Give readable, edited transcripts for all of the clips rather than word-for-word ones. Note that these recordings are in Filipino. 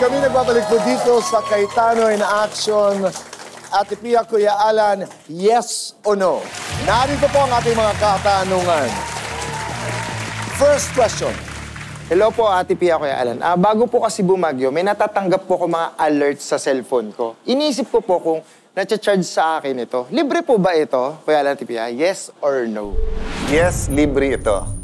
Kami nagbabalik po dito sa Cayetano in Action. Ate Pia, Kuya Alan, yes o no? Narito po ang ating mga katanungan. First question. Hello po, Ate Pia, Kuya Alan. Bago po kasi bumagyo, may natatanggap po ko mga alerts sa cellphone ko. Iniisip ko po kung na-charge sa akin ito. Libre po ba ito, Kuya Alan, Ate Pia? Yes or no? Yes, libre ito.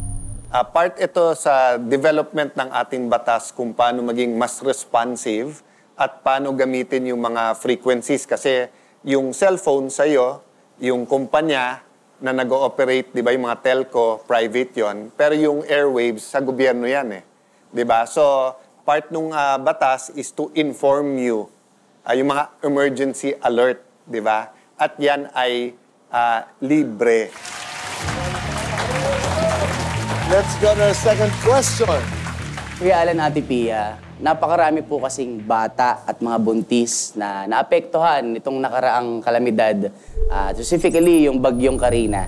Part ito sa development ng ating batas kung paano maging mas responsive at paano gamitin yung mga frequencies. Kasi yung cellphone sa'yo, yung kumpanya na nag-ooperate, di ba, yung mga telco, private yon, pero yung airwaves sa gobyerno yan eh. Di ba? So, part ng batas is to inform you yung mga emergency alert, di ba? At yan ay libre. Let's go to our second question. Kuya Alan, Ate Pia, napakarami po kasing bata at mga buntis na naapektuhan nitong nakaraang kalamidad. Specifically, yung bagyong Karina,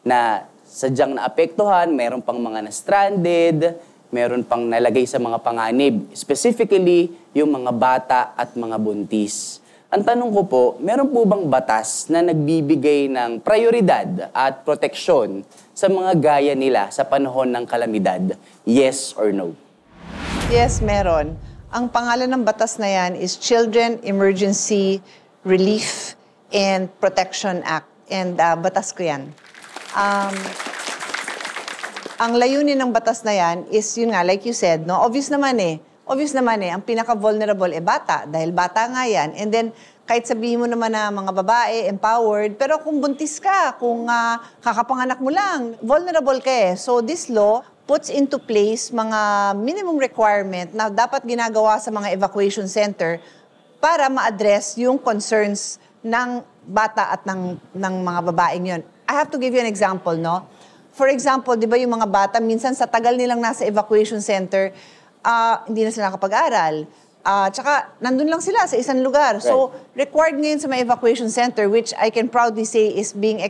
na sadyang naapektuhan, meron pang mga na-stranded, meron pang nalagay sa mga panganib. Specifically, yung mga bata at mga buntis. Ang tanong ko po, meron po bang batas na nagbibigay ng prioridad at proteksyon sa mga gaya nila sa panahon ng kalamidad? Yes or no? Yes, meron. Ang pangalan ng batas na yan is Children Emergency Relief and Protection Act. And batas ko yan. Ang layunin ng batas na yan is, yun nga, like you said, no? Obvious naman eh, ang pinaka-vulnerable bata, dahil bata nga yan. And then, kahit sabihin mo naman na mga babae, empowered, pero kung buntis ka, kung kakapanganak mo lang, vulnerable ka eh. So this law puts into place mga minimum requirement na dapat ginagawa sa mga evacuation center para ma-address yung concerns ng bata at ng mga babaeng yun. I have to give you an example, no? For example, di ba yung mga bata, minsan sa tagal nilang nasa evacuation center, hindi na sila nakapag-aral. Tsaka, nandun lang sila sa isang lugar. Right. So, required ngayon sa mga evacuation center, which I can proudly say is being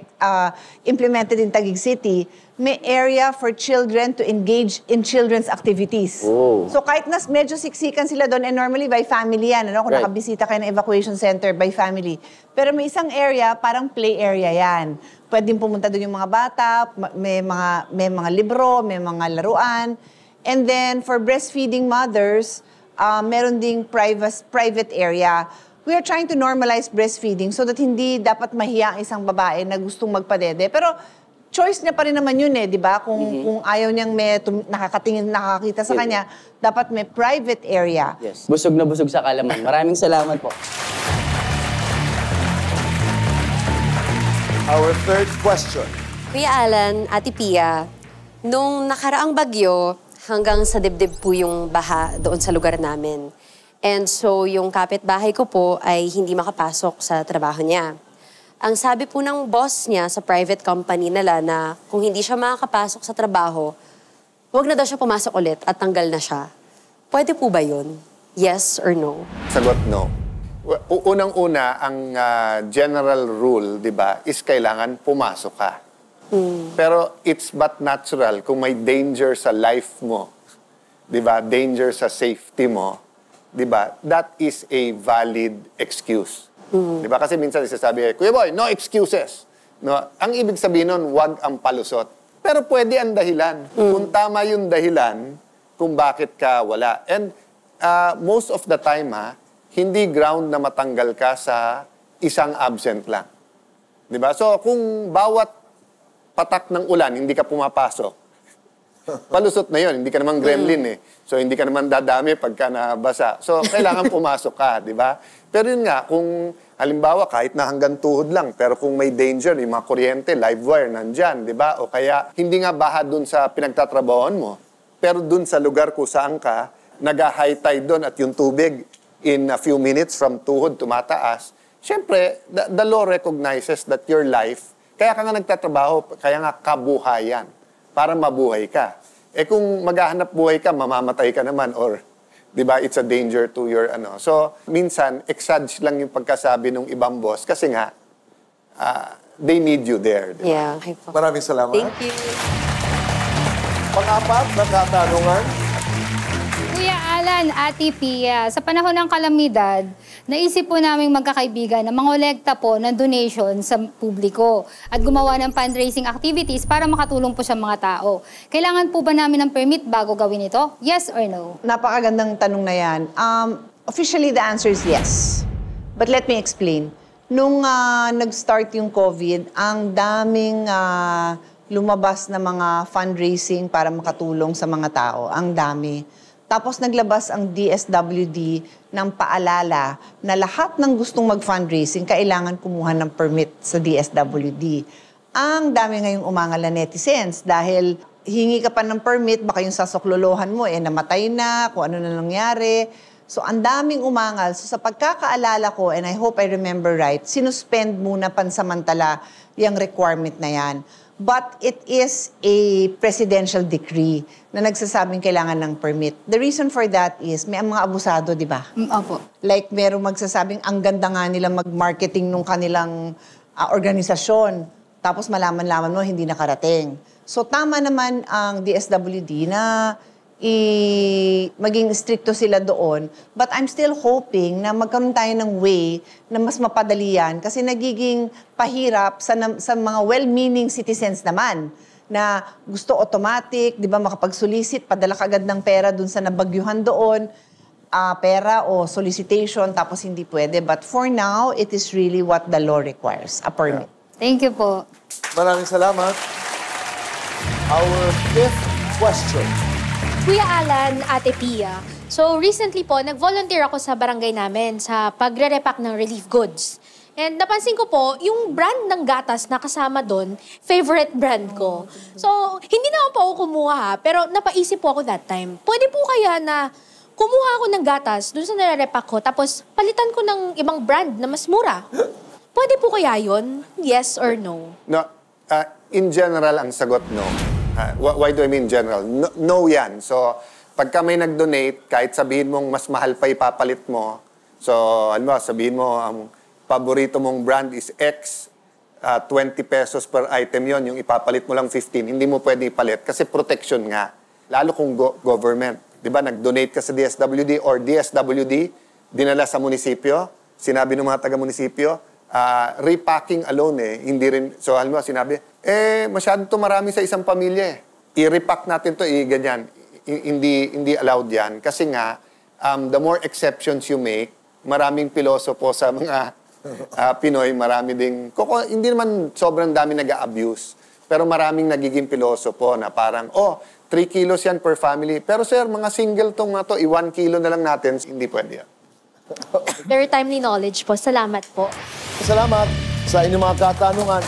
implemented in Taguig City, may area for children to engage in children's activities. Oh. So, kahit na medyo siksikan sila doon, and normally by family yan, ano? Kung nakabisita kayo ng evacuation center, by family. Pero may isang area, parang play area yan. Pwedeng pumunta doon yung mga bata, may mga libro, may mga laruan. And then, for breastfeeding mothers, meron ding private area. We are trying to normalize breastfeeding so that hindi dapat mahiya ang isang babae na gustong magpadede. Pero choice niya pa rin naman yun eh, di ba? Kung ayaw niyang nakakita sa kanya, dapat may private area. Yes. Busog na busog sa kalaman. Maraming salamat po. Our third question. Kuya Alan, Ate Pia, nung nakaraang bagyo, hanggang sa dibdib po yung baha doon sa lugar namin. And so, yung kapitbahay ko po ay hindi makapasok sa trabaho niya. Ang sabi po ng boss niya sa private company nila na kung hindi siya makakapasok sa trabaho, huwag na daw siya pumasok ulit at tanggal na siya. Pwede po ba yun? Yes or no? Sagot no. Unang-una, ang general rule, di ba, is kailangan pumasok ka. Pero it's but natural kung may danger sa life mo, di ba? Danger sa safety mo, di ba? That is a valid excuse. Di ba? Kasi minsan isasabi, Kuya Boy, no excuses. No? Ang ibig sabihin nun, wag ang palusot. Pero pwede ang dahilan. Kung tama yung dahilan, kung bakit ka wala. And most of the time, hindi ground na matanggal ka sa isang absent lang. Di ba? So, kung bawat patak ng ulan, hindi ka pumapasok. Palusot na yon, hindi ka naman gremlin eh. So, hindi ka naman dadami pagka nabasa. So, kailangan pumasok ka, di ba? Pero yun nga, kung halimbawa, kahit na hanggang tuhod lang, pero kung may danger, yung mga kuryente, live wire, nandyan, di ba? O kaya, hindi nga baha dun sa pinagtatrabahoan mo, pero dun sa lugar kung saan ka, nag-high tide dun at yung tubig, in a few minutes from tuhod, tumataas. Siyempre, the law recognizes that your life, kaya ka nga nagtatrabaho, kaya nga kabuhayan, para mabuhay ka. Eh kung maghahanap buhay ka, mamamatay ka naman, or, di ba, it's a danger to your, ano. So, minsan, exage lang yung pagkasabi ng ibang boss, kasi nga, they need you there. Diba? Yeah, okay po. Maraming salamat. Thank you. Pang-apat na katanungan. Kuya Alan, Ate Pia, sa panahon ng kalamidad, naisip po naming magkakaibigan na mangolekta po ng donation sa publiko at gumawa ng fundraising activities para makatulong po sa mga tao. Kailangan po ba namin ng permit bago gawin ito? Yes or no? Napakagandang tanong na yan. Officially, the answer is yes. But let me explain. Nung nag-start yung COVID, ang daming lumabas na mga fundraising para makatulong sa mga tao. Ang dami. Tapos naglabas ang DSWD ng paalala na lahat ng gustong mag-fundraising kailangan kumuha ng permit sa DSWD. Ang dami ngayong umangal na netizens dahil hingi ka pa ng permit, baka yung sasoklolohan mo, namatay na, kung ano na nangyari. So, ang daming umangal. So, sa pagkakaalala ko, and I hope I remember right, sinuspend muna pansamantala yung requirement na yan. But it is a presidential decree na nagsasabing kailangan ng permit. The reason for that is may mga abusado, di ba? Opo. Like merong magsasabing ang ganda nga nila mag-marketing nung kanilang organisasyon. Tapos malaman-laman mo hindi nakarating. So tama naman ang DSWD na maging stricto sila doon. But I'm still hoping na magkaroon tayo ng way na mas mapadali yan kasi nagiging pahirap sa mga well-meaning citizens naman na gusto automatic, di ba, makapag-solicit, padala kagad ng pera dun sa nabagyuhan doon, pera o solicitation, tapos hindi pwede. But for now, it is really what the law requires, a permit. Thank you po. Maraming salamat. Our fifth question. Kuya Alan, Ate Pia, so recently po, nag-volunteer ako sa barangay namin sa pagre-repack ng relief goods. And napansin ko po, yung brand ng gatas na kasama doon, favorite brand ko. So, hindi naman po ako kumuha ha, pero napaisip po ako that time. Pwede po kaya na kumuha ako ng gatas doon sa nare-repack ko, tapos palitan ko ng ibang brand na mas mura? Pwede po kaya yun? Yes or no? No, in general, ang sagot no. Why do I mean general? No yan. So, pagka may nag-donate, kahit sabihin mong mas mahal pa ipapalit mo, so, sabihin mo, ang paborito mong brand is X, 20 pesos per item yon, yung ipapalit mo lang 15, hindi mo pwede ipalit kasi protection nga. Lalo kung government. Di ba, nag-donate ka sa DSWD or DSWD, dinala sa munisipyo, sinabi ng mga taga-munisipyo, repacking alone hindi rin, so sinabi, masyado to marami sa isang pamilya I-repack natin to, ganyan. Hindi allowed yan. Kasi nga, the more exceptions you make, maraming pilosopo sa mga Pinoy, marami ding, hindi naman sobrang dami nag-abuse, pero maraming nagiging pilosopo na parang, 3 kilos yan per family. Pero sir, mga single tong to, 1 kilo na lang natin, hindi pwede yan. Very timely knowledge po. Salamat po. Salamat sa inyong mga katanungan.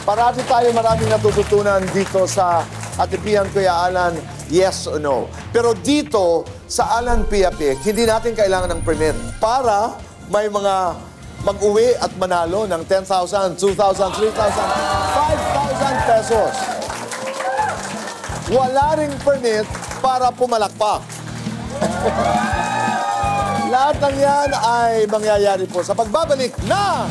Parati tayo maraming natututunan dito sa Ate Pia, Kuya Alan, yes or no. Pero dito, sa Alan Pia Pick, hindi natin kailangan ng permit para may mga mag-uwi at manalo ng 10,000, 2,000, 3,000, 5,000 pesos. Wala ring permit para pumalakpak. Lahat ng yan ay mangyayari po sa pagbabalik na...